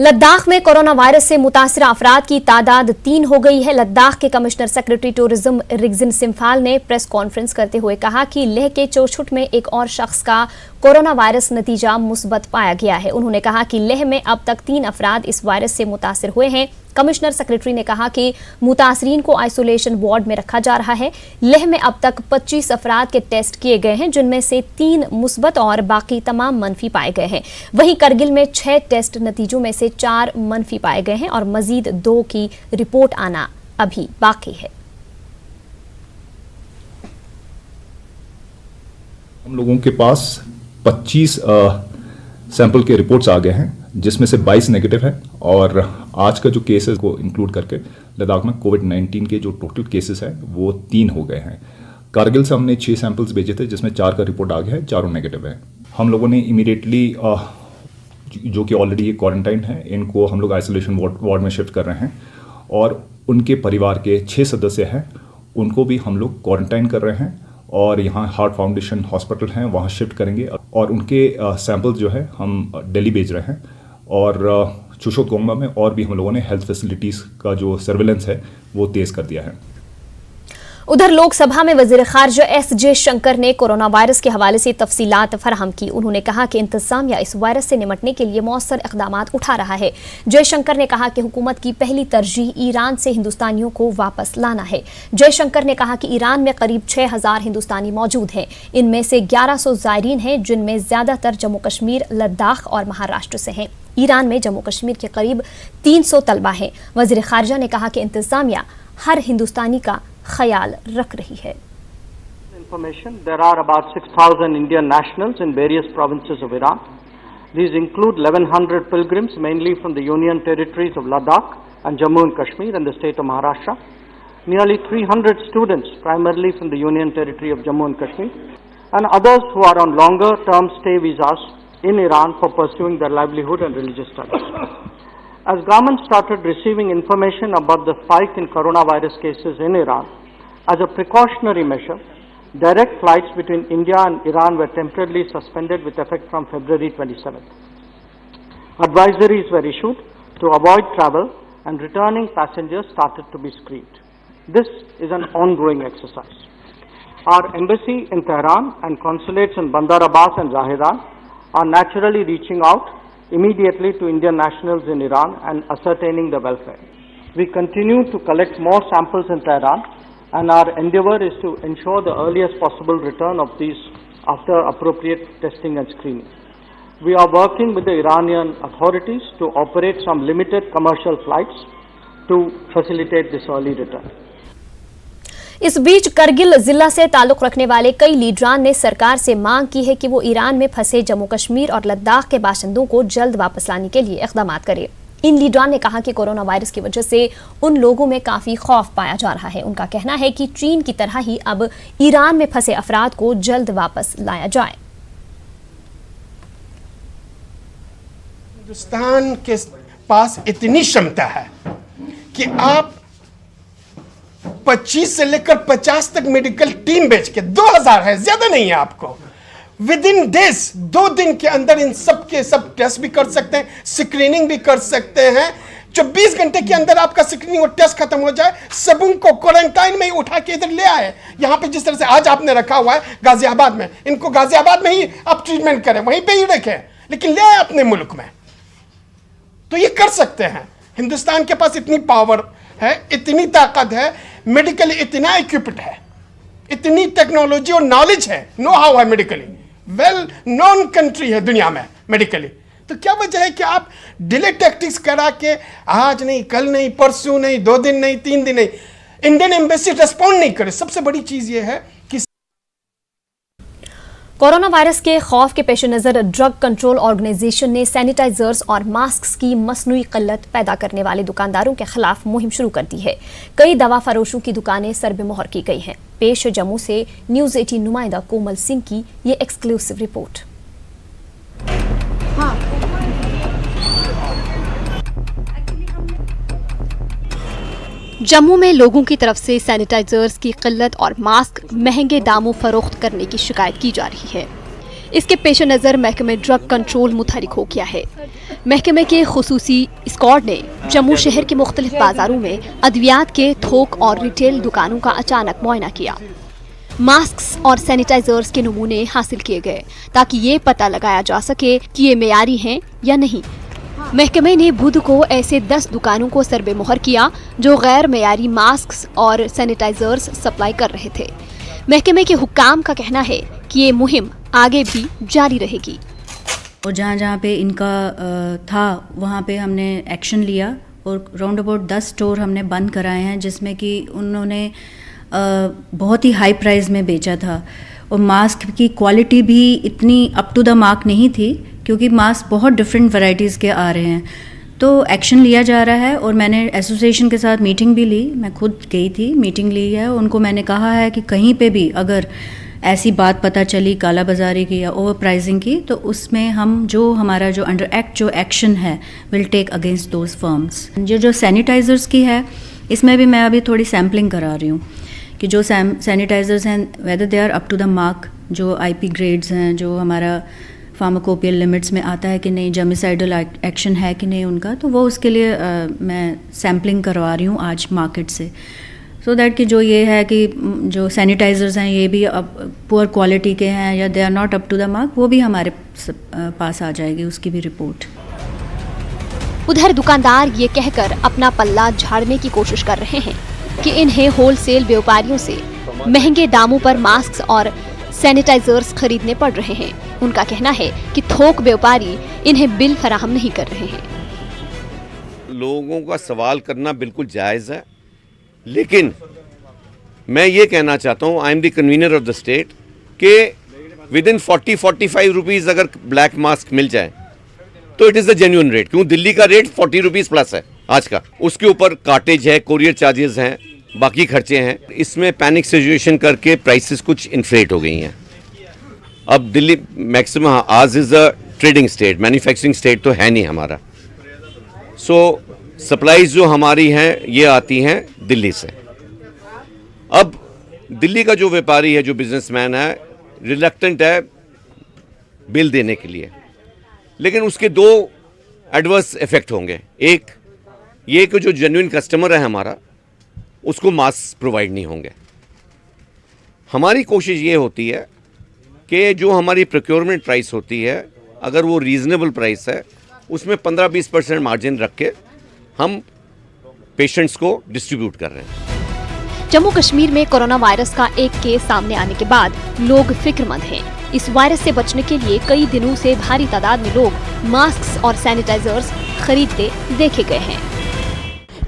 लद्दाख में corona virus से मुतासिर अफराद की तादाद 3 हो गई है। लद्दाख के कमिश्नर सेक्रेटरी टूरिज्म रिगजिन सिम्फाल ने प्रेस कॉन्फ्रेंस करते हुए कहा कि लेह के चोरछुट में एक और शख्स का कोरोना वायरस नतीजा मुस्बत पाया गया है। उन्होंने कहा कि लेह में अब तक 3 अफराद इस वायरस से मुतासिर हुए हैं। कमिश्नर सेक्रेटरी ने कहा कि मुतासरीन को आइसोलेशन वार्ड में रखा जा रहा है। लेह में अब तक 25 अफराद के टेस्ट किए गए हैं, जिनमें से 3 मुस्बत और बाकी तमाम मनफी पाए गए हैं। वहीं करगिल में 6 टेस्ट नतीजों में से 4 मनफी पाए गए हैं और मजीद 2 की रिपोर्ट आना अभी बाकी है। हम लोगों के पास 25 सैंपल के रिपोर्ट्स आ गए हैं, जिसमें से 22 नेगेटिव है और आज का जो केसेस को इंक्लूड करके लद्दाख में कोविड-19 के जो टोटल केसेस हैं वो 3 हो गए हैं। कारगिल से हमने 6 सैंपल्स भेजे थे, जिसमें 4 का रिपोर्ट आ गया है, 4 नेगेटिव है। हम लोगों ने इमीडिएटली जो कि ऑलरेडी ये क्वारंटाइन है, इनको हम लोग आइसोलेशन वार्ड में शिफ्ट कर रहे हैं और उनके परिवार के 6 सदस्य हैं, उनको भी हम लोग क्वारंटाइन कर रहे हैं और यहाँ हार्ट फाउंडेशन हॉस्पिटल हैं, वहाँ शिफ्ट करेंगे और उनके सैंपल्स जो है हम दिल्ली भेज रहे हैं। और चुशोतगोंगा में और भी हम लोगों ने हेल्थ फैसिलिटीज़ का जो सर्विलेंस है वो तेज़ कर दिया है। उधर लोकसभा में वजीर खारजा एस जयशंकर ने कोरोना वायरस के हवाले से तफसीलात फराहम की। उन्होंने कहा कि इंतजामिया इस वायरस से निपटने के लिए मौसर इकदाम उठा रहा है। जयशंकर ने कहा कि हुकूमत की पहली तरजीह ईरान से हिंदुस्तानियों को वापस लाना है। जयशंकर ने कहा कि ईरान में करीब 6000 हिंदुस्तानी मौजूद हैं। इनमें से 1100 ज़ायरीन हैं, जिनमें ज्यादातर जम्मू कश्मीर, लद्दाख और महाराष्ट्र से हैं। ईरान में जम्मू कश्मीर के करीब 300 तलबा हैं। वजीर खारजा ने कहा कि इंतजामिया हर हिंदुस्तानी का ख्याल रख रही है। Information: there are about 6,000 Indian nationals in various provinces of Iran. These include 1,100 pilgrims, mainly from the Union territories of Ladakh and Jammu and Kashmir and the state of Maharashtra. Nearly 300 students, primarily from the Union territory of Jammu and Kashmir, and others who are on longer-term stay visas in Iran for pursuing their livelihood and religious studies. As government started receiving information about the spike in coronavirus cases in Iran, as a precautionary measure, direct flights between India and Iran were temporarily suspended with effect from February 27th. Advisories were issued to avoid travel and returning passengers started to be screened. This is an ongoing exercise. Our embassy in Tehran and consulates in Bandar Abbas and Zahedan are naturally reaching out immediately to Indian nationals in Iran and ascertaining the welfare. We continue to collect more samples in Tehran, and our endeavor is to ensure the earliest possible return of these after appropriate testing and screening. We are working with the Iranian authorities to operate some limited commercial flights to facilitate this early return. इस बीच करगिल जिला से ताल्लुक रखने वाले कई लीडरान ने सरकार से मांग की है कि वो ईरान में फंसे जम्मू कश्मीर और लद्दाख के बाशिंदों को जल्द वापस लाने के लिए इक़दाम करे। इन लीडरान ने कहा कि कोरोना वायरस की वजह से उन लोगों में काफी खौफ पाया जा रहा है। उनका कहना है कि चीन की तरह ही अब ईरान में फंसे अफराद को जल्द वापस लाया जाए। हिंदुस्तान के पास इतनी क्षमता है कि आप 25 से लेकर 50 तक मेडिकल टीम भेज के 2000 है, ज्यादा नहीं है, आपको विद इन दिस 2 दिन के अंदर इन सब के सब टेस्ट भी कर सकते हैं, स्क्रीनिंग भी कर सकते हैं। 24 घंटे के अंदर आपका स्क्रीनिंग और टेस्ट खत्म हो जाए, सब उनको क्वारंटाइन में ही उठा के इधर ले आए। यहां पे जिस तरह से आज आपने रखा हुआ है गाजियाबाद में, इनको गाजियाबाद में ही आप ट्रीटमेंट करें, वहीं पे ही रखें, लेकिन ले आए अपने मुल्क में। तो ये कर सकते हैं। हिंदुस्तान के पास इतनी पावर है, इतनी ताकत है, मेडिकली इतना इक्विप्ड है, इतनी टेक्नोलॉजी और नॉलेज है, नो हाउ है, मेडिकली वेल नोन कंट्री है दुनिया में मेडिकली। तो क्या वजह है कि आप डिले टैक्टिक्स करा के आज नहीं, कल नहीं, परसों नहीं, 2 दिन नहीं, 3 दिन नहीं, इंडियन एम्बेसी रेस्पॉन्ड नहीं करे। सबसे बड़ी चीज ये है कि कोरोना वायरस के खौफ के पेश नज़र ड्रग कंट्रोल ऑर्गेनाइजेशन ने सैनिटाइजर्स और मास्क की मसनूई किल्लत पैदा करने वाले दुकानदारों के खिलाफ मुहिम शुरू कर दी है। कई दवा फरोशों की दुकानें सरबेमोहर की गई हैं। पेश जम्मू से न्यूज़ 18 नुमाइंदा कोमल सिंह की ये एक्सक्लूसिव रिपोर्ट। जम्मू में लोगों की तरफ से सैनिटाइजर्स की किल्लत और मास्क महंगे दामों फरोख्त करने की शिकायत की जा रही है। इसके पेश नज़र महकमे ड्रग कंट्रोल मुतहरिक हो गया है। महकमे के खुसूसी स्क्वाड ने जम्मू शहर के मुख्तलिफ बाजारों में अद्वियात के थोक और रिटेल दुकानों का अचानक मुआयना किया। मास्क और सैनिटाइजर्स के नमूने हासिल किए गए ताकि ये पता लगाया जा सके कि ये मेयारी हैं या नहीं। महकमे ने बुध को ऐसे 10 दुकानों को सरबे मोहर किया जो गैर मेयारी मास्क और सैनिटाइजर्स सप्लाई कर रहे थे। महकमे के हुक्काम का कहना है कि ये मुहिम आगे भी जारी रहेगी और जहाँ जहाँ पे इनका था वहाँ पे हमने एक्शन लिया और राउंड अबाउट 10 स्टोर हमने बंद कराए हैं जिसमें कि उन्होंने बहुत ही हाई प्राइस में बेचा था और मास्क की क्वालिटी भी इतनी अप टू द मार्क नहीं थी क्योंकि मास्क बहुत डिफरेंट वैरायटीज़ के आ रहे हैं। तो एक्शन लिया जा रहा है और मैंने एसोसिएशन के साथ मीटिंग भी ली, मैं खुद गई थी, मीटिंग ली है। उनको मैंने कहा है कि कहीं पे भी अगर ऐसी बात पता चली काला बाजारी की या ओवर प्राइसिंग की तो उसमें हम जो हमारा जो अंडर एक्ट जो एक्शन है will take against those firms. जो सैनिटाइज़र्स की है इसमें भी मैं अभी थोड़ी सैम्पलिंग करा रही हूँ कि जो सैनिटाइज़र्स हैं whether they are up to the mark, जो IP ग्रेड्स हैं, जो हमारा फार्माकोपियल लिमिट्स में आता है कि नहीं, जर्मिसाइडल एक्शन है कि नहीं उनका, तो वो उसके लिए मैं सैम्पलिंग करवा रही हूँ आज मार्केट से, सो दैट कि जो ये है कि जो सैनिटाइज़र्स हैं ये भी अब पुअर क्वालिटी के हैं या they are not up to the mark, वो भी हमारे पास आ जाएगी, उसकी भी रिपोर्ट। उधर दुकानदार ये कहकर अपना पल्ला झाड़ने की कोशिश कर रहे हैं कि इन्हें होलसेल व्यापारियों से महंगे दामों पर मास्क और सैनिटाइजर्स खरीदने पड़ रहे हैं। उनका कहना है कि थोक व्यापारी इन्हें बिल फराहम नहीं कर रहे हैं। लोगों का सवाल करना बिल्कुल जायज़ है, लेकिन मैं ये कहना चाहता हूँ, I am the convener of the state, कि विद इन 40-45 रुपीज़ अगर ब्लैक मास्क मिल जाए तो it is the genuine rate. क्यों? दिल्ली का रेट 40 रुपीज़ प्लस है आज का, उसके ऊपर कार्टेज है, कोरियर चार्जेस हैं, बाकी खर्चे हैं। इसमें पैनिक सिचुएशन करके प्राइसेस कुछ इन्फ्लेट हो गई हैं। अब दिल्ली मैक्सिमम आज is a trading state, manufacturing state तो है नहीं हमारा। सो सप्लाईज जो हमारी हैं ये आती हैं दिल्ली से। अब दिल्ली का जो व्यापारी है, जो बिजनेसमैन है, रिलक्टेंट है बिल देने के लिए, लेकिन उसके 2 एडवर्स इफेक्ट होंगे। एक ये कि जो जेन्युइन कस्टमर है हमारा, उसको मास्क प्रोवाइड नहीं होंगे। हमारी कोशिश ये होती है कि जो हमारी प्रोक्योरमेंट प्राइस होती है, अगर वो रीज़नेबल प्राइस है, उसमें 15-20% मार्जिन रख के हम पेशेंट्स को डिस्ट्रीब्यूट कर रहे हैं। जम्मू कश्मीर में कोरोना वायरस का एक केस सामने आने के बाद लोग फिक्रमंद हैं। इस वायरस से बचने के लिए कई दिनों से भारी तादाद में लोग मास्क और सैनिटाइजर्स खरीदते देखे गए हैं।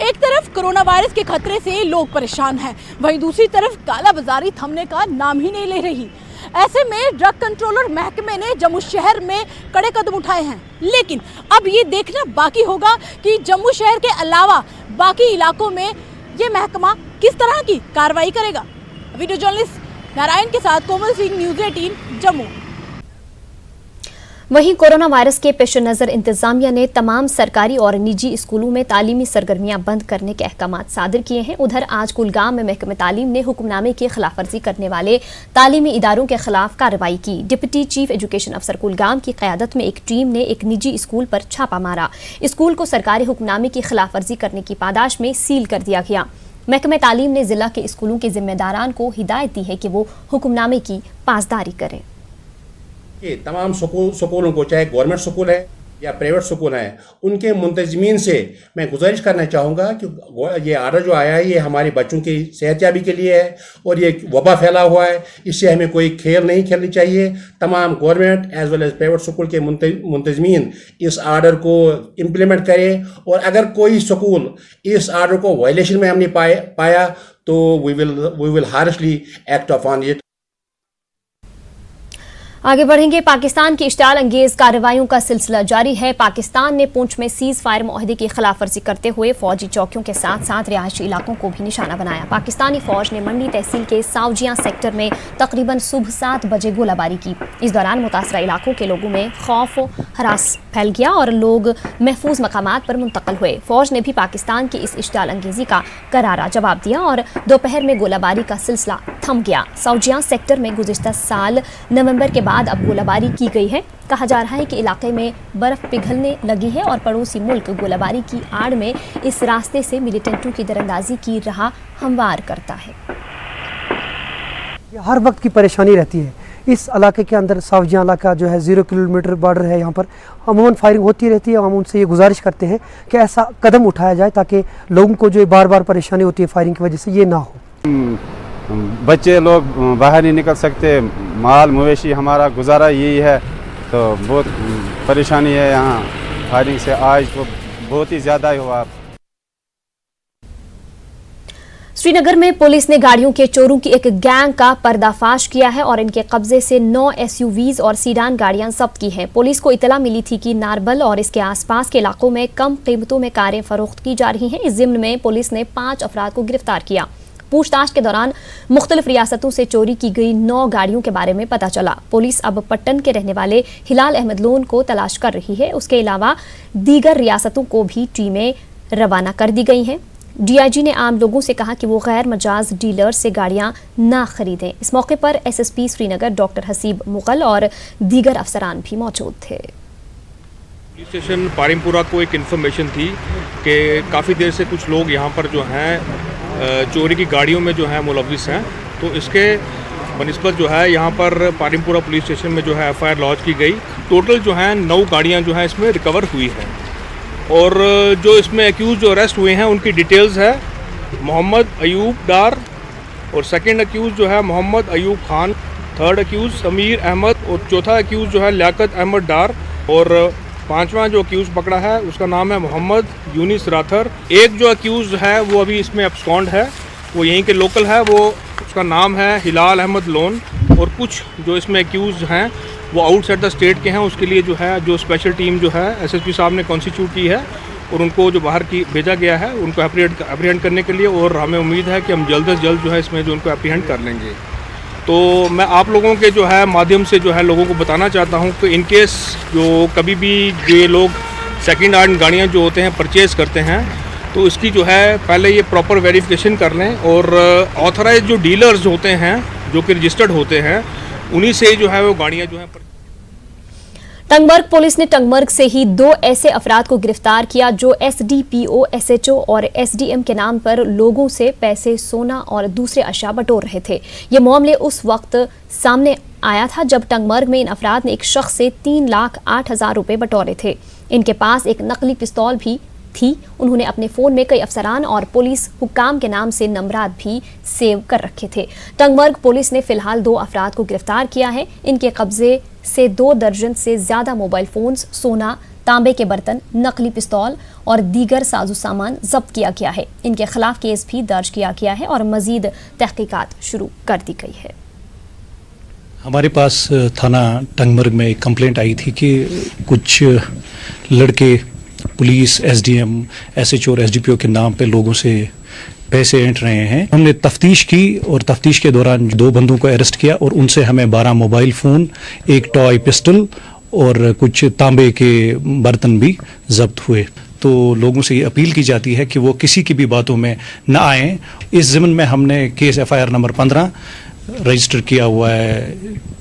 एक तरफ कोरोना वायरस के खतरे से लोग परेशान हैं, वहीं दूसरी तरफ कालाबाजारी थमने का नाम ही नहीं ले रही। ऐसे में ड्रग कंट्रोलर महकमे ने जम्मू शहर में कड़े कदम उठाए हैं, लेकिन अब ये देखना बाकी होगा कि जम्मू शहर के अलावा बाकी इलाकों में ये महकमा किस तरह की कार्रवाई करेगा। वीडियो जर्नलिस्ट नारायण के साथ कोमल सिंह, न्यूज़ 18 जम्मू। वहीं कोरोना वायरस के पेश नज़र इंतजामिया ने तमाम सरकारी और निजी स्कूलों में तालीमी सरगर्मियां बंद करने के अहकाम सादर किए हैं। उधर आज कुलगाम में महकमे तालीम ने हुक्मनामे की खिलाफ वर्जी करने वाले तालीमी इदारों के खिलाफ कार्रवाई की। डिप्टी चीफ एजुकेशन अफसर कुलगाम की क़यादत में एक टीम ने एक निजी स्कूल पर छापा मारा। स्कूल को सरकारी हुक्मनामे की खिलाफ वर्जी करने की पादाश में सील कर दिया गया। महकमे तालीम ने जिला के स्कूलों के जिम्मेदारान को हिदायत दी है कि वो हुक्मनामे की पासदारी करें। कि तमाम स्कूलों को, चाहे गवर्नमेंट स्कूल है या प्राइवेट स्कूल हैं, उनके मुंतजमीन से मैं गुजारिश करना चाहूँगा कि ये आर्डर जो आया है ये हमारे बच्चों की सेहतयाबी के लिए है और ये वबा फैला हुआ है, इससे हमें कोई खेल नहीं खेलनी चाहिए। तमाम government as well as private school के मुंतजमीन इस आर्डर को इम्प्लीमेंट करें और अगर कोई स्कूल इस आर्डर को वायलेशन में हमने पाया तो we will harshly act upon it. आगे बढ़ेंगे। पाकिस्तान की इश्तियाल अंगेज कार्रवाइयों का सिलसिला जारी है। पाकिस्तान ने पूंछ में सीज फायर मुआहदे की खिलाफ वर्जी करते हुए फौजी चौकियों के साथ साथ रिहायशी इलाकों को भी निशाना बनाया। पाकिस्तानी फौज ने मंडी तहसील के साउजियां सेक्टर में तकरीबन सुबह 7 बजे गोलाबारी की। इस दौरान मुतासरा इलाकों के लोगों में खौफ हरास फैल गया और लोग महफूज मकामात पर मुंतकिल हुए। फौज ने भी पाकिस्तान की इस इश्तियाल अंगेजी का करारा जवाब दिया और दोपहर में गोलाबारी का सिलसिला थम गया। साउजियां सेक्टर में गुज़िश्ता साल नवंबर के बाद अब गोलाबारी की गई है। कहा जा रहा है कि इलाके में बर्फ पिघलने लगी है और पड़ोसी मुल्क गोलाबारी की आड़ में इस रास्ते से मिलिटेंटों की दरअंदाजी की राह हमवार करता है। हर वक्त की परेशानी रहती है इस इलाके के अंदर। सावजिया इलाका जो है 0 किलोमीटर बॉर्डर है, यहाँ पर अमूमन फायरिंग होती रहती है। हम उनसे ये गुजारिश करते हैं कि ऐसा कदम उठाया जाए ताकि लोगों को जो बार बार परेशानी होती है फायरिंग की वजह से ये ना हो। बच्चे लोग बाहर नहीं निकल सकते, माल मवेशी हमारा गुजारा यही है, तो बहुत परेशानी है यहाँ फायरिंग से। आज तो बहुत ही ज़्यादा ही हुआ। श्रीनगर में पुलिस ने गाड़ियों के चोरों की एक गैंग का पर्दाफाश किया है और इनके कब्जे से 9 SUVs और सीडान गाड़ियां जब्त की हैं। पुलिस को इतला मिली थी कि नारबल और इसके आसपास के इलाकों में कम कीमतों में कारें फरोख्त की जा रही हैं। इस जिम्न में पुलिस ने 5 अफराद को गिरफ्तार किया। पूछताछ के दौरान मुख्तलिफ रियासतों से चोरी की गई 9 गाड़ियों के बारे में पता चला। पुलिस अब पट्टन के रहने वाले हिलाल अहमद लोन को तलाश कर रही है। उसके अलावा दीगर रियासतों को भी टीमें रवाना कर दी गई हैं। DIG ने आम लोगों से कहा कि वो गैर मजाज डीलर से गाड़ियां ना खरीदें। इस मौके पर SSP श्रीनगर डॉक्टर हसीब मुगल और दीगर अफसरान भी मौजूद थे। पुलिस स्टेशन पारिमपुरा को एक इन्फॉर्मेशन थी कि काफ़ी देर से कुछ लोग यहाँ पर जो हैं चोरी की गाड़ियों में जो है मुलविस हैं, तो इसके बनिस्बत जो है यहाँ पर पारिमपुरा पुलिस स्टेशन में जो है FIR लॉन्च की गई। टोटल जो है 9 गाड़ियाँ जो हैं इसमें रिकवर हुई हैं और जो इसमें एक्यूज जो अरेस्ट हुए हैं उनकी डिटेल्स है मोहम्मद अयूब डार और सेकंड एक्यूज जो है मोहम्मद अयूब खान, थर्ड एक्यूज समीर अहमद और चौथा एक्यूज जो है लियाकत अहमद डार और 5वां जो एक्यूज पकड़ा है उसका नाम है मोहम्मद यूनिस राथर। एक जो एक्यूज है वो अभी इसमें एब्सकॉन्ड है, वो यहीं के लोकल है, वो उसका नाम है हिलाल अहमद लोन। और कुछ जो इसमें एक्यूज हैं वो आउटसाइड द स्टेट के हैं। उसके लिए जो है जो स्पेशल टीम जो है SSP साहब ने कॉन्स्टिट्यूट की है और उनको जो बाहर की भेजा गया है उनको एप्रीहेंड करने के लिए, और हमें उम्मीद है कि हम जल्द से जल्द जो है इसमें जो उनको एप्रीहेंड कर लेंगे। तो मैं आप लोगों के जो है माध्यम से जो है लोगों को बताना चाहता हूँ कि इनकेस जो कभी भी जो ये लोग सेकेंड हैंड गाड़ियाँ जो होते हैं परचेज़ करते हैं तो इसकी जो है पहले ये प्रॉपर वेरिफिकेशन कर लें और ऑथराइज जो डीलर्स होते हैं जो कि रजिस्टर्ड होते हैं उन्हीं से जो है वो गाड़ियाँ जो हैं। टंगमर्ग पुलिस ने टंगमर्ग से ही 2 ऐसे अफराद को गिरफ्तार किया जो SDPO, SHO और SDM के नाम पर लोगों से पैसे, सोना और दूसरे अशिया बटोर रहे थे। ये मामले उस वक्त सामने आया था जब टंगमर्ग में इन अफराद ने एक शख्स से 3,08,000 रुपए बटोरे थे। इनके पास एक नकली पिस्तौल भी थी। उन्होंने अपने फोन में कई अफसरान और पुलिस हुक्काम के नाम से नंबरात भी सेव कर रखे थे। टंगमर्ग पुलिस ने फिलहाल 2 अफराद को गिरफ्तार किया है। इनके कब्जे से 2 दर्जन से ज्यादा मोबाइल फोन्स, सोना, तांबे के बर्तन, नकली पिस्तौल और दीगर साजो सामान जब्त किया गया है। इनके खिलाफ केस भी दर्ज किया गया है और मजीद तहकीकात शुरू कर दी गई है। हमारे पास थाना टंगमर्ग में एक कंप्लेंट आई थी कि कुछ लड़के पुलिस, SDM, SHO और SDPO के नाम पे लोगों से पैसे ऐंठ रहे हैं। हमने तफ्तीश की और तफ्तीश के दौरान 2 बंदों को अरेस्ट किया और उनसे हमें 12 मोबाइल फ़ोन, एक टॉय पिस्टल और कुछ तांबे के बर्तन भी जब्त हुए। तो लोगों से ये अपील की जाती है कि वो किसी की भी बातों में न आएँ। इस ज़िम्न में हमने केस FIR नंबर 15 रजिस्टर किया हुआ है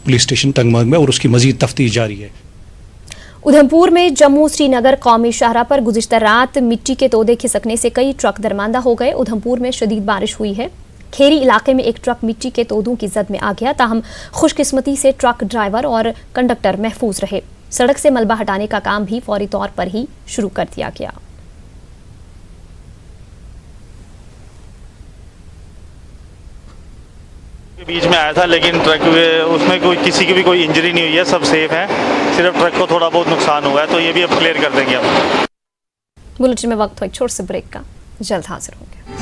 पुलिस स्टेशन टंगमर्ग में और उसकी मजीद तफ्तीश जारी है। उधमपुर में जम्मू श्रीनगर कौमी शाहराह पर गुज़िश्ता रात मिट्टी के तोदे खिसकने से कई ट्रक दरमांदा हो गए। उधमपुर में शदीद बारिश हुई है। खेरी इलाके में एक ट्रक मिट्टी के तोदों की जद में आ गया, ताहम खुशकिस्मती से ट्रक ड्राइवर और कंडक्टर महफूज रहे। सड़क से मलबा हटाने का काम भी फौरी तौर पर ही शुरू कर दिया गया। बीच में आया था लेकिन ट्रक उसमें किसी की भी कोई इंजरी नहीं हुई है, सब सेफ है। सिर्फ ट्रक को थोड़ा बहुत नुकसान हुआ है, तो ये भी अब क्लियर कर देंगे हम। बुलेटिन में वक्त हो एक छोटे से ब्रेक का, जल्द हाजिर होंगे।